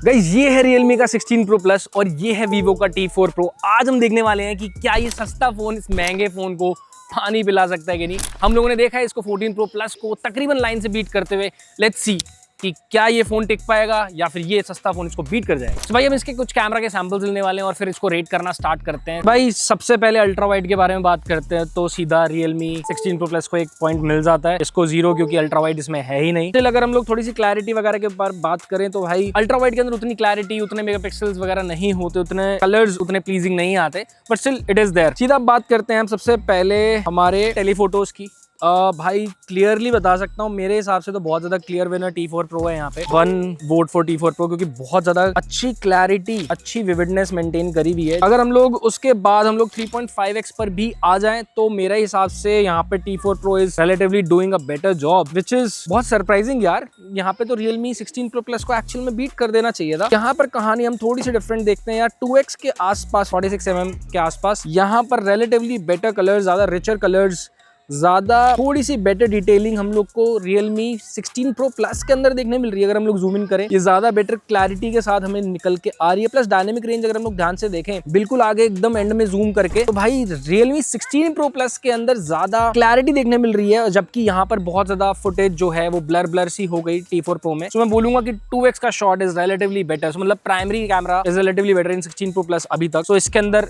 Guys ये है Realme का 16 Pro Plus और ये है Vivo का T4 Pro। आज हम देखने वाले हैं कि क्या ये सस्ता फोन इस महंगे फोन को पानी पिला सकता है कि नहीं। हम लोगों ने देखा है इसको 14 Pro Plus को तकरीबन लाइन से बीट करते हुए। लेट्स सी कि क्या ये फोन टिक पाएगा या फिर ये सस्ता फोन इसको बीट कर जाएगा। तो भाई हम इसके कुछ कैमरा के सैंपल्स लेने वाले हैं और फिर इसको रेट करना स्टार्ट करते हैं। भाई सबसे पहले अल्ट्रा वाइड के बारे में बात करते हैं तो सीधा Realme 16 Pro Plus को एक पॉइंट मिल जाता है, इसको 0 क्योंकि अल्ट्रा वाइड इसमें है ही नहीं। अगर हम लोग थोड़ी सी क्लैरिटी वगैरह के ऊपर बात करें तो भाई अल्ट्रा वाइड के अंदर उतनी क्लैरिटी, उतने मेगापिक्सल्स वगैरह नहीं होते, उतने कलर्स उतने प्लीजिंग नहीं आते, but still it is there. सीधा बात करते हैं हम सबसे पहले हमारे टेलीफोटोज की। भाई क्लियरली बता सकता हूँ मेरे हिसाब से तो बहुत ज्यादा क्लियर विनर T4 Pro है यहाँ पे। 1 वोट फॉर T4 Pro क्योंकि बहुत ज्यादा अच्छी क्लैरिटी, अच्छी विविडनेस मेंटेन करी हुई है। अगर हम लोग उसके बाद हम लोग 3.5x पर भी आ जाएं तो मेरे हिसाब से यहाँ पे T4 Pro is relatively doing a better job, which is बहुत सरप्राइजिंग यार। यहाँ पे तो Realme 16 Pro Plus को एक्चुअल में बीट कर देना चाहिए था। यहाँ पर कहानी हम थोड़ी सी डिफरेंट देखते हैं यार, 2x के आसपास 46mm के आसपास यहाँ पर रिलेटिवली बेटर कलर्स, ज्यादा रिचर कलर्स, ज्यादा थोड़ी सी बेटर डिटेलिंग हम लोग को Realme 16 Pro Plus के अंदर देखने मिल रही है। अगर हम लोग जूम इन करें ये ज्यादा बेटर क्लैरिटी के साथ हमें निकल के आ रही है। प्लस डायनेमिक रेंज अगर हम लोग ध्यान से देखें बिल्कुल आगे एकदम एंड में जूम करके तो भाई Realme 16 Pro Plus के अंदर ज्यादा क्लैरिटी देखने मिल रही है, जबकि यहाँ पर बहुत ज्यादा फुटेज जो है वो ब्लर सी हो गई T4 Pro में। तो मैं बोलूंगा कि 2x का शॉट इज रिलेटिवली बेटर, मतलब primary camera is relatively better in 16 Pro Plus अभी तक। तो इसके अंदर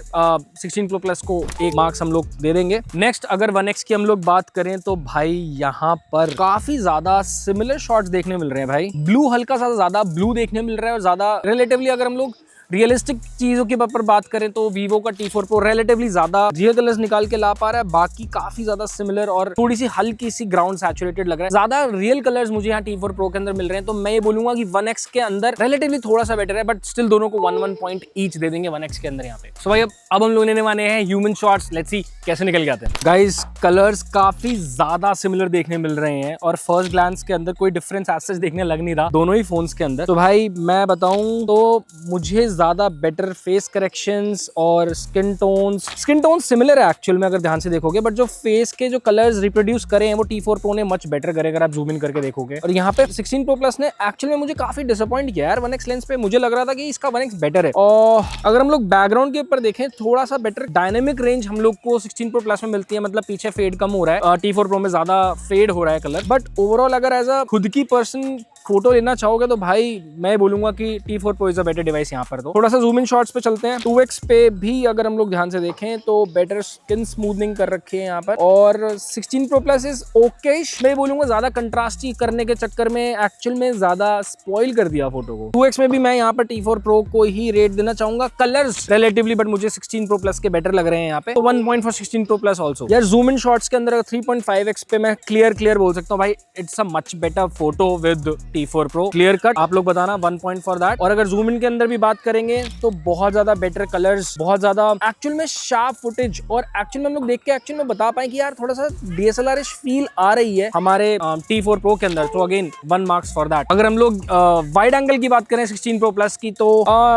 16 Pro Plus को एक मार्क्स हम लोग दे देंगे। नेक्स्ट अगर 1x की हम लोग बात करें तो भाई यहाँ पर काफी ज्यादा सिमिलर शॉट्स देखने मिल रहे हैं। भाई ब्लू हल्का सा ज्यादा ब्लू देखने मिल रहा है और ज्यादा रिलेटिवली अगर हम लोग रियलिस्टिक चीजों के ऊपर बात करें तो Vivo का T4 Pro रिलेटिवली ज्यादा रियल कलर्स निकाल के ला पा रहा है, बाकी काफी ज्यादा सिमिलर और थोड़ी सी हल्की सी ग्राउंड सैचुरेटेड लग रहा है। ज्यादा रियल कलर्स मुझे यहाँ T4 Pro के अंदर मिल रहे हैं, तो मैं ये बोलूंगा कि 1x के अंदर रिलेटिवली थोड़ा सा बेटर है, बट स्टिल दोनों को 1 पॉइंट ईच दे देंगे 1x के अंदर यहाँ पे। सो भाई अब हम लोग लेने वाले हैं ह्यूमन शॉट्स। लेट्स सी कैसे निकल के आते हैं। गाइस कलर्स काफी ज्यादा सिमिलर देखने मिल रहे हैं और फर्स्ट ग्लांस के अंदर कोई डिफरेंस एज सच देखने लग नहीं रहा दोनों ही फोन्स के अंदर। तो भाई मैं बताऊं तो मुझे ज्यादा बेटर फेस करेक्शंस और स्किन टोन्स सिमिलर है एक्चुअल में अगर ध्यान से देखोगे, बट जो फेस के जो कलर्स रिप्रोड्यूस करे हैं वो T4 Pro ने मच बेटर करे अगर आप जूम इन करके देखोगे। और यहाँ पे 16 Pro Plus ने एक्चुअल में मुझे काफी डिसअपॉइंट किया यार 1x लेंस पे। मुझे लग रहा था कि इसका 1x बेटर है। और अगर हम लोग बैकग्राउंड के ऊपर देखें थोड़ा सा बेटर डायनेमिक रेंज हम लोग को 16 Pro Plus में मिलती है, मतलब पीछे फेड कम हो रहा है, T4 Pro में ज्यादा फेड हो रहा है कलर। बट ओवरऑल अगर एज अ खुद की पर्सन फोटो लेना चाहोगे तो भाई मैं बोलूंगा कि T4 Pro is a better device. यहाँ पर तो थोड़ा सा जूम इन शॉट्स पे चलते हैं। 2x पे भी अगर हम लोग ध्यान से देखें तो बेटर स्किन स्मूथनिंग कर रखी है यहाँ पर। और 16 Pro Plus इज ओकेश, मैं बोलूंगा ज्यादा कंट्रास्टी करने के चक्कर में एक्चुअल में ज्यादा स्पॉइल कर दिया फोटो को। 2x में भी मैं यहाँ पर T4 Pro को ही रेट देना चाहूंगा कलर्स रिलेटिवली, बट मुझे 16 Pro Plus के बेटर लग रहे हैं यहाँ पे। तो 1 point for 16 Pro Plus also. यार जूम इन शॉट्स के अंदर 3.5x पे मैं क्लियर बोल सकता हूँ भाई it's a much better photo with T4 Pro, clear cut. आप लोग बताना 1 पॉइंट फॉर दैट। और अगर जूम इन के अंदर भी बात करेंगे तो बहुत ज्यादा बेटर कलर्स, बहुत ज्यादा एक्चुअल में शार्प फुटेज, और एक्चुअल में हम लोग देख के एक्चुअल में बता पाए कि यार थोड़ा सा DSLR-ish फील आ रही है हमारे T4 Pro के अंदर। तो अगेन 1 मार्क्स फॉर दैट। अगर हम लोग वाइड एंगल की बात करें 16 Pro Plus की तो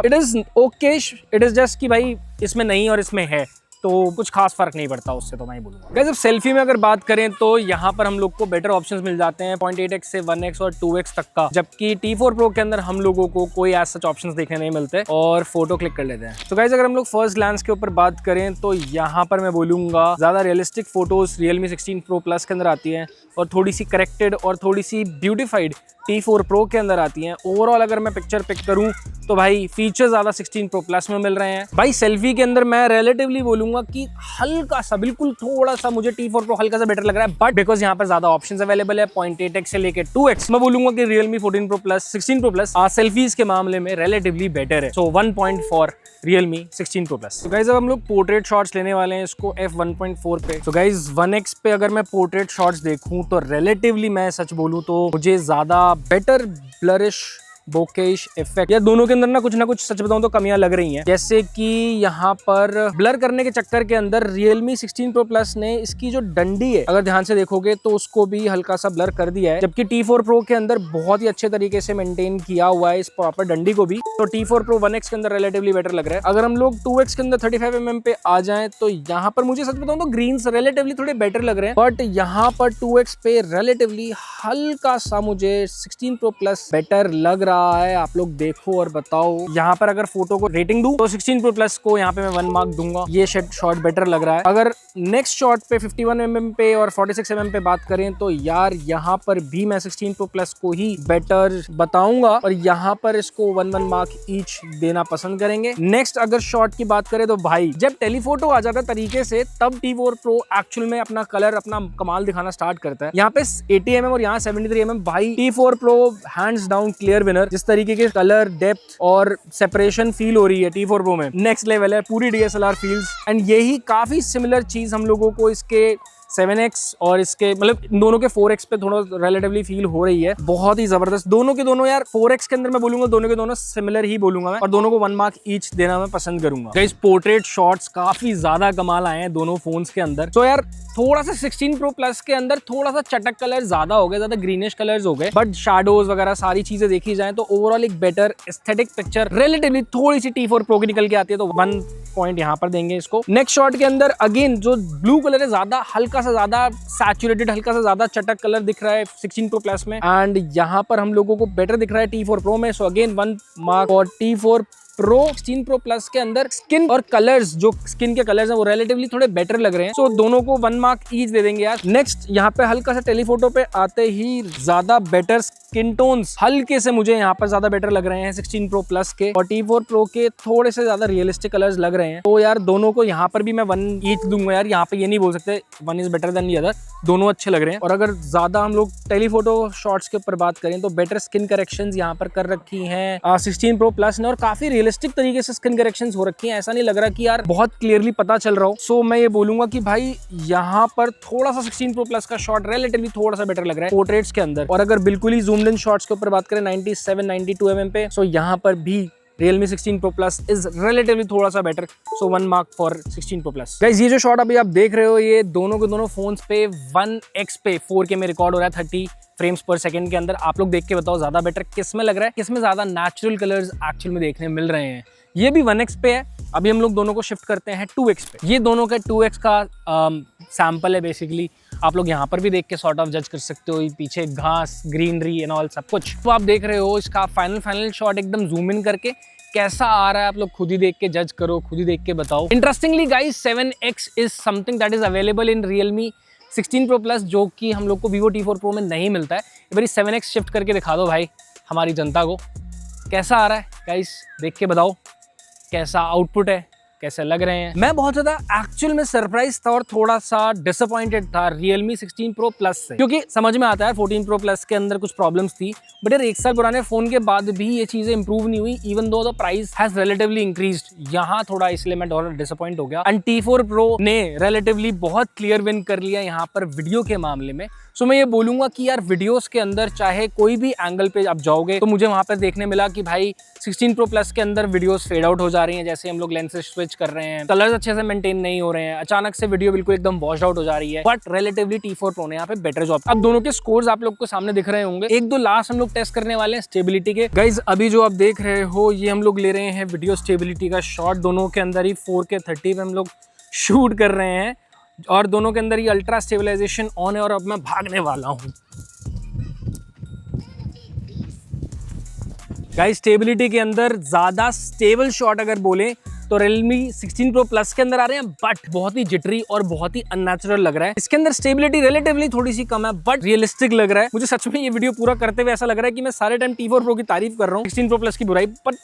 it is Okesh, it is just कि भाई इसमें नहीं और इसमें है तो कुछ खास फर्क नहीं पड़ता उससे, तो मैं ही बोलूंगा। गाइस अब सेल्फी में अगर बात करें तो यहाँ पर हम लोग को बेटर ऑप्शंस मिल जाते हैं 0.8x से 1x और 2x तक का, जबकि T4 Pro के अंदर हम लोगों को कोई ऐसा सच ऑप्शंस देखने नहीं मिलते और फोटो क्लिक कर लेते हैं। तो गाइस अगर हम लोग फर्स्ट ग्लांस के ऊपर बात करें तो यहाँ पर मैं बोलूंगा ज्यादा realistic photos Realme 16 Pro Plus के अंदर आती है और थोड़ी सी करेक्टेड और थोड़ी सी ब्यूटिफाइड T4 Pro के अंदर आती हैं। ओवरऑल अगर मैं पिक्चर पिक करूं तो भाई फीचर ज्यादा 16 Pro Plus में मिल रहे हैं। भाई सेल्फी के अंदर मैं रिलेटिवली बोलूंगा कि हल्का सा, बिल्कुल थोड़ा सा मुझे T4 Pro हल्का सा बेटर लग रहा है, बट बिकॉज यहाँ पर ज्यादा ऑप्शंस अवेलेबल है 0.8x से लेके 2x, मैं बोलूंगा कि Realme 14 Pro Plus 16 Pro Plus selfies के मामले में रिलेटिवली बेटर है। सो 1 point for Realme 16 Pro Plus। तो गाइज अब हम लोग पोर्ट्रेट शॉट्स लेने वाले हैं इसको f1.4 पे। तो गाइज 1x पे अगर मैं पोर्ट्रेट शॉट्स देखूं तो रिलेटिवली मैं सच बोलूं तो मुझे ज्यादा बेटर ब्लरिश बोकेश इफेक्ट, या दोनों के अंदर ना कुछ सच बताऊं तो कमियां लग रही हैं। जैसे कि यहाँ पर ब्लर करने के चक्कर के अंदर Realme 16 Pro Plus ने इसकी जो डंडी है अगर ध्यान से देखोगे तो उसको भी हल्का सा ब्लर कर दिया है, जबकि T4 Pro के अंदर बहुत ही अच्छे तरीके से मेंटेन किया हुआ है इस प्रॉपर डंडी को भी। तो T4 Pro 1x के अंदर रिलेटिवली बेटर लग रहा है। अगर हम लोग 2x के अंदर 35mm पे आ जाएं तो यहाँ पर मुझे सच बताऊं तो ग्रीन्स रिलेटिवली थोड़े बेटर लग रहे हैं, बट यहाँ पर 2x पे रिलेटिवली हल्का सा मुझे 16 Pro Plus बेटर लग रहा है, आप लोग देखो और बताओ। यहाँ पर अगर फोटो को रेटिंग दूं तो 16 Pro Plus को यहाँ पे मैं 1 मार्क दूंगा। ये शॉट बेटर लग रहा है। अगर नेक्स्ट शॉट पे 51mm पे और 46mm पे बात करें तो यार यहाँ पर भी मैं 16 Pro Plus को ही बेटर बताऊंगा और यहाँ पर इसको 1 मार्क ईच देना पसंद करेंगे। नेक्स्ट अगर शॉट की बात करें तो भाई जब टेलीफोटो आ जाता है तरीके से तब T4 Pro एक्चुअल में अपना कलर अपना कमाल दिखाना स्टार्ट करता है। यहाँ पे 80mm और यहाँ 73mm भाई T4 Pro hands down clear winner. जिस तरीके के कलर डेप्थ और सेपरेशन फील हो रही है T4 Pro में, नेक्स्ट लेवल है, पूरी DSLR फील्स। एंड यही काफी सिमिलर चीज हम लोगों को इसके 7X और इसके मतलब दोनों के 4X पे थोड़ा रिलेटिवली फील हो रही है। बहुत ही जबरदस्त दोनों के दोनों यार। 4X के अंदर मैं बोलूंगा दोनों के दोनों सिमिलर ही बोलूंगा मैं, और दोनों को 1 मार्क ईच देना मैं पसंद करूंगा। गाइस पोर्ट्रेट शॉट्स काफी ज्यादा कमाल आए हैं दोनों फोन्स के अंदर। तो यार थोड़ा सा 16 Pro Plus के अंदर थोड़ा सा चटक कलर ज्यादा हो गए, ज्यादा ग्रीनिश कलर्स हो गए, बट शैडोज वगैरह सारी चीजें देखी जाए तो ओवरऑल एक बेटर एस्थेटिक पिक्चर रिलेटिवली थोड़ी सी T4 Pro की निकल के आती है, तो 1 पॉइंट यहाँ पर देंगे इसको। नेक्स्ट शॉट के अंदर अगेन जो ब्लू कलर है ज्यादा हल्का सा ज्यादा सैचुरेटेड, हल्का सा ज्यादा चटक कलर दिख रहा है 16 Pro Plus में, एंड यहाँ पर हम लोगों को बेटर दिख रहा है T4 Pro में। सो अगेन 1 मार्क और T4 Pro 16 Pro Plus के अंदर स्किन और कलर्स, जो स्किन के कलर्स हैं वो रिलेटिवली थोड़े बेटर लग रहे हैं। सो दोनों को 1 मार्क ईच दे देंगे यार। नेक्स्ट यहाँ पे हल्का सा टेलीफोटो पे आते ही ज्यादा बेटर स्किन टोन्स हल्के से मुझे यहाँ पर ज्यादा बेटर लग रहे हैं 16 Pro Plus के, और T4 Pro के थोड़े से ज्यादा रियलिस्टिक कलर्स लग रहे हैं। तो यार दोनों को यहाँ पर भी मैं 1 ईच दूंगा यार। यहाँ पे ये नहीं बोल सकते 1 is better than the other, दोनों अच्छे लग रहे हैं। और अगर ज्यादा हम लोग टेलीफोटो शॉट्स के ऊपर बात करें तो बेटर स्किन करेक्शंस यहाँ पर कर रखी हैं 16 Pro Plus ने, और काफी रियलिस्टिक तरीके से स्किन करेक्शंस हो रखी हैं। ऐसा नहीं लग रहा कि यार बहुत क्लियरली पता चल रहा हो। सो मैं ये बोलूंगा कि भाई यहाँ पर थोड़ा सा 16 Pro Plus का शॉट रिलेटिवली थोड़ा सा बेटर लग रहा है पोर्ट्रेट्स के अंदर। और अगर बिल्कुल ही जूम्ड इन शॉट्स के ऊपर बात करें 97-92mm पे, सो यहाँ पर भी Realme 16 Pro Plus is relatively थोड़ा सा better. So 1 mark for 16 Pro Plus। Guys ये जो शॉट अभी आप देख रहे हो ये दोनों के दोनों फोन्स पे 1x पे 4K में रिकॉर्ड हो रहा है 30 फ्रेम्स पर सेकंड के अंदर। आप लोग देख के बताओ ज्यादा बेटर किस में लग रहा है, किस में ज्यादा नेचुरल कलर्स एक्चुअल में देखने मिल रहे हैं। ये भी 1x पे है। अभी हम लोग दोनों को शिफ्ट करते हैं 2x पे। ये दोनों का 2x का सैंपल है बेसिकली। आप लोग यहाँ पर भी देख के सॉर्ट ऑफ जज कर सकते हो, पीछे घास, ग्रीनरी एंड ऑल सब कुछ। तो आप देख रहे हो इसका फाइनल शॉट एकदम जूम इन करके कैसा आ रहा है, आप लोग खुद ही देख के जज करो, खुद ही देख के बताओ। Interestingly guys 7X is something that is available in Realme 16 Pro Plus, जो कि हम लोग को Vivo T4 Pro में नहीं मिलता है। एक बार 7X शिफ्ट करके दिखा दो भाई हमारी जनता को, कैसा आ रहा है गाइस, देख के बताओ कैसा आउटपुट है, कैसे लग रहे हैं। मैं बहुत ज्यादा एक्चुअल में सरप्राइज था और थोड़ा सा डिसअपॉइंटेड था Realme 16 Pro Plus से, क्योंकि समझ में आता है 14 Pro Plus के अंदर कुछ प्रॉब्लम्स थी, बट यार 1 साल पुराने फोन के बाद भी ये चीजें इंप्रूव नहीं हुई, even though the price has relatively increased. यहाँ थोड़ा इसलिए मैं और डिसअपॉइंट हो गया। एंड T4 Pro ने रिलेटिवली बहुत क्लियर विन कर लिया यहाँ पर वीडियो के मामले में। सो मैं ये बोलूंगा कि यार वीडियोस के अंदर चाहे कोई भी एंगल पे आप जाओगे तो मुझे वहां पर देखने मिला कि भाई 16 Pro Plus के अंदर वीडियोस फेड आउट हो जा रही हैं, जैसे हम लोग लेंसेज स्विच कर रहे हैं, कलर्स अच्छे से मेंटेन नहीं हो रहे हैं, अचानक से वीडियो बिल्कुल एकदम वॉश्ड आउट हो जा रही है। बट रिलेटिवली T4 Pro ने यहाँ पे बेटर जॉब। अब दोनों के स्कोर्स आप लोग को सामने दिख रहे होंगे। एक दो लास्ट हम लोग टेस्ट करने वाले हैं स्टेबिलिटी के। गाइज अभी जो आप देख रहे हो ये हम लोग ले रहे हैं वीडियो स्टेबिलिटी का शॉट। दोनों के अंदर ही 4K 30 पे हम लोग शूट कर रहे हैं और दोनों के अंदर ये अल्ट्रा स्टेबलाइजेशन ऑन है। और अब मैं भागने वाला हूँ गाइस। स्टेबिलिटी के अंदर ज्यादा स्टेबल शॉट अगर बोले तो Realme 16 Pro Plus के अंदर आ रहे हैं, बट बहुत ही जिटरी और बहुत ही अननेचुरल लग रहा है। इसके अंदर स्टेबिलिटी रिलेटिवली थोड़ी सी कम है, बट रियलिस्टिक लग रहा है। मुझे सच में ये वीडियो पूरा करते हुए ऐसा लग रहा है कि मैं सारे टाइम T4 Pro की तारीफ कर रहा हूँ, 16 Pro Plus की बुराई। बट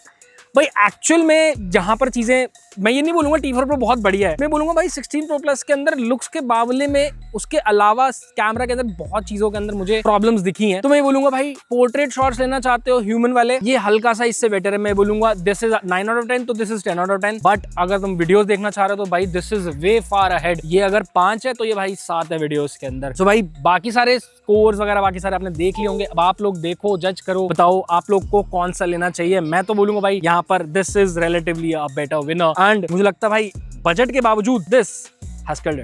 भाई एक्चुअल में जहां पर चीजें, मैं ये नहीं बोलूंगा T4 Pro बहुत बढ़िया है, मैं बोलूंगा भाई 16 Pro Plus के अंदर लुक्स के बावले में उसके अलावा कैमरा के अंदर बहुत चीजों के अंदर मुझे प्रॉब्लम्स दिखी हैं। तो मैं बोलूंगा भाई पोर्ट्रेट शॉट्स लेना चाहते हो ह्यूमन वाले, ये हल्का सा इससे बेटर है। मैं बोलूंगा दिस इज 9 आउट ऑफ 10 तो this is 10 out of 10। But अगर तुम वीडियोस देखना चाह रहे हो तो भाई this is way far ahead. ये अगर 5 है तो ये भाई 7 है वीडियोस के अंदर। तो भाई बाकी सारे स्कोर्स वगैरह बाकी सारे आपने देख लिए होंगे। अब आप लोग देखो, जज करो, बताओ आप लोग को कौन सा लेना चाहिए। मैं तो बोलूंगा भाई यहाँ पर this is relatively a better winner, and मुझे लगता है भाई बजट के बावजूद दिस हैज किल्ड इट।